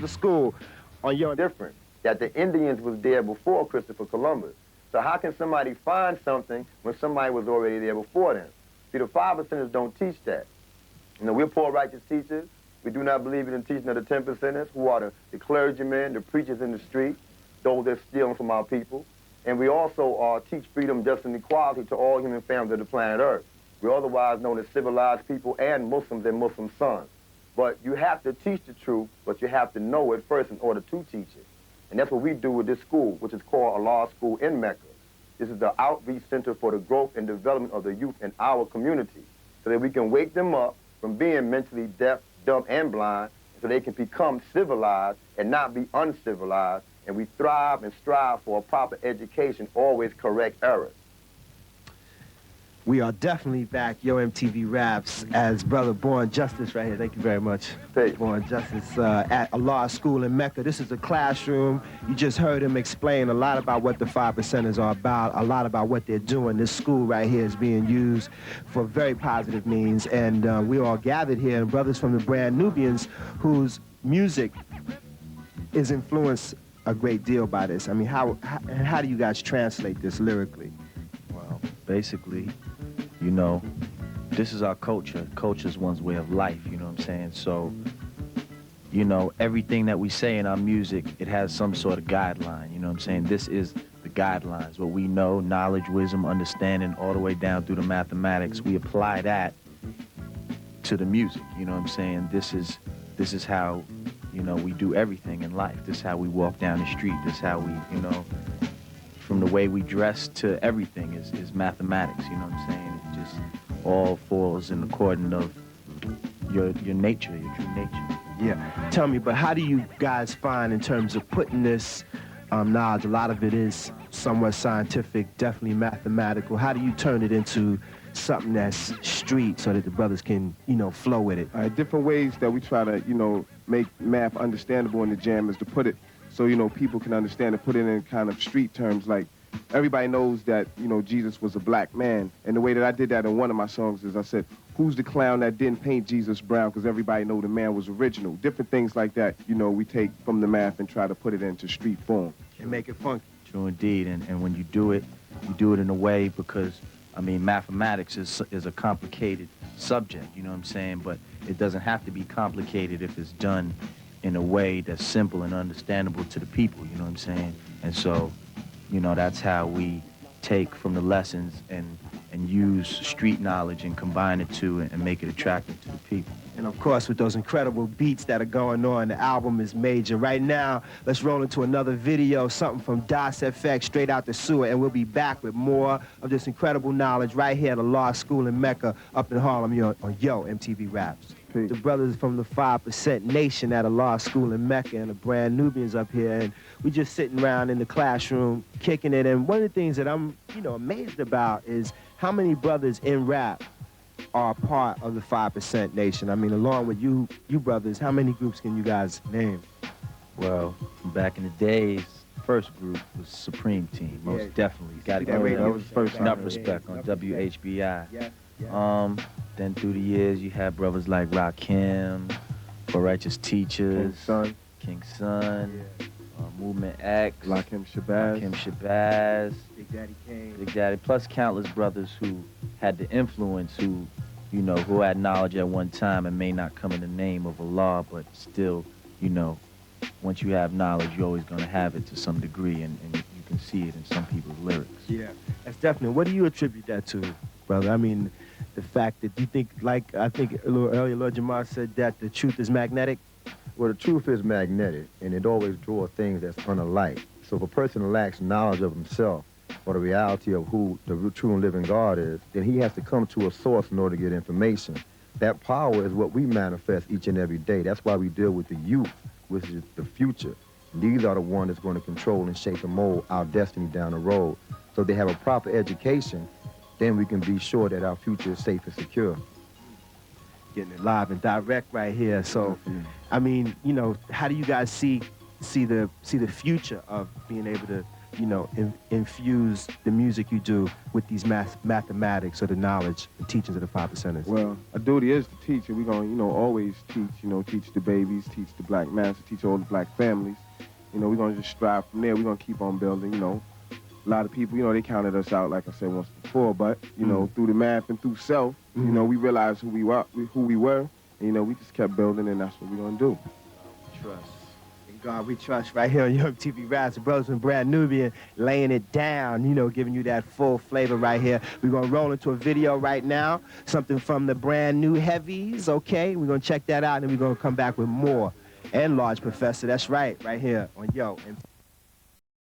the school on your different, that the Indians was there before Christopher Columbus. So how can somebody find something when somebody was already there before them? See, the 5%ers don't teach that. You know, we're poor righteous teachers. We do not believe in the teaching of the 10%ers, who are the clergymen, the preachers in the street, those that stealing from our people. And we also teach freedom, justice, and equality to all human families of the planet Earth. We're otherwise known as civilized people and Muslim sons. But you have to teach the truth, but you have to know it first in order to teach it. And that's what we do with this school, which is called a law school in Mecca. This is the outreach center for the growth and development of the youth in our community, so that we can wake them up from being mentally deaf, dumb, and blind, so they can become civilized and not be uncivilized, and we thrive and strive for a proper education, always correct errors. We are definitely back, Yo MTV Raps, as Brother Born Justice right here. Thank you very much. Born Justice at a law school in Mecca. This is a classroom. You just heard him explain a lot about what the 5%ers are about, a lot about what they're doing. This school right here is being used for very positive means, and we all gathered here, and brothers from the Brand Nubians, whose music is influenced a great deal by this. I mean, how do you guys translate this lyrically? Well, basically, you know, this is our culture. Culture's one's way of life, you know what I'm saying? So, you know, everything that we say in our music, it has some sort of guideline, you know what I'm saying? This is the guidelines, what we know, knowledge, wisdom, understanding, all the way down through the mathematics. We apply that to the music, you know what I'm saying? This is how, you know, we do everything in life. This is how we walk down the street. This is how we, you know, from the way we dress to everything is mathematics, you know what I'm saying? It just all falls in accordance of your nature, your true nature. Yeah. Tell me, but how do you guys find in terms of putting this knowledge, a lot of it is somewhat scientific, definitely mathematical. How do you turn it into something that's street so that the brothers can, you know, flow with it? Different ways that we try to, you know, make math understandable in the jam is to put it so, you know, people can understand it, put it in kind of street terms. Like, everybody knows that, you know, Jesus was a black man. And the way that I did that in one of my songs is I said, who's the clown that didn't paint Jesus brown? Because everybody know the man was original. Different things like that, you know, we take from the math and try to put it into street form. And make it funky. True indeed. And when you do it in a way, because, I mean, mathematics is a complicated subject, you know what I'm saying? But it doesn't have to be complicated if it's done in a way that's simple and understandable to the people, you know what I'm saying? And so, you know, that's how we take from the lessons and use street knowledge and combine it to and make it attractive to the people. And of course, with those incredible beats that are going on, the album is major. Right now, let's roll into another video, something from Das FX, straight out the sewer, and we'll be back with more of this incredible knowledge right here at a law school in Mecca, up in Harlem, on Yo MTV Raps. Peace. The brothers from the 5% Nation at a law school in Mecca, and the Brand Nubians up here, and we just sitting around in the classroom, kicking it. And one of the things that I'm, you know, amazed about is how many brothers in rap are part of the 5% Nation. I mean, along with you brothers, how many groups can you guys name? Well, back in the days, first group was Supreme Team, most definitely. Got to give enough respect on WHBI. Yeah. Then through the years, you had brothers like Rakim, For Righteous Teachers, King Son, Movement X, Rakim Shabazz, Big Daddy Kane, Big Daddy, plus countless brothers who had the influence, who, you know, who had knowledge at one time and may not come in the name of Allah, but still, you know, once you have knowledge, you're always going to have it to some degree, and you can see it in some people's lyrics. Yeah, that's definitely. What do you attribute that to, brother? I mean, the fact that you think, like I think a little earlier, Lord Jamar said that the truth is magnetic. Well, the truth is magnetic, and it always draws things that's unalike. So if a person lacks knowledge of himself or the reality of who the true and living God is, then he has to come to a source in order to get information. That power is what we manifest each and every day. That's why we deal with the youth, which is the future. These are the ones that's going to control and shape and mold our destiny down the road. So if they have a proper education, then we can be sure that our future is safe and secure. Getting it live and direct right here. So, I mean, you know, how do you guys see the future of being able to you know, infuse the music you do with these mathematics or the knowledge and teachings of the 5%ers? Well, our duty is to teach, and we're going to, you know, always teach, you know, teach the babies, teach the black masses, teach all the black families. You know, we're going to just strive from there. We're going to keep on building, you know. A lot of people, you know, they counted us out, like I said once before, but, you know, through the math and through self, you know, we realized who we were, and, you know, we just kept building, and that's what we're going to do. Trust. In God we trust, right here on your MTV Raps. The brothers from Brand Nubian laying it down, you know, giving you that full flavor right here. We're going to roll into a video right now, something from the Brand New Heavies, okay? We're going to check that out, and we're going to come back with more. And Large Professor, that's right here on Yo MTV.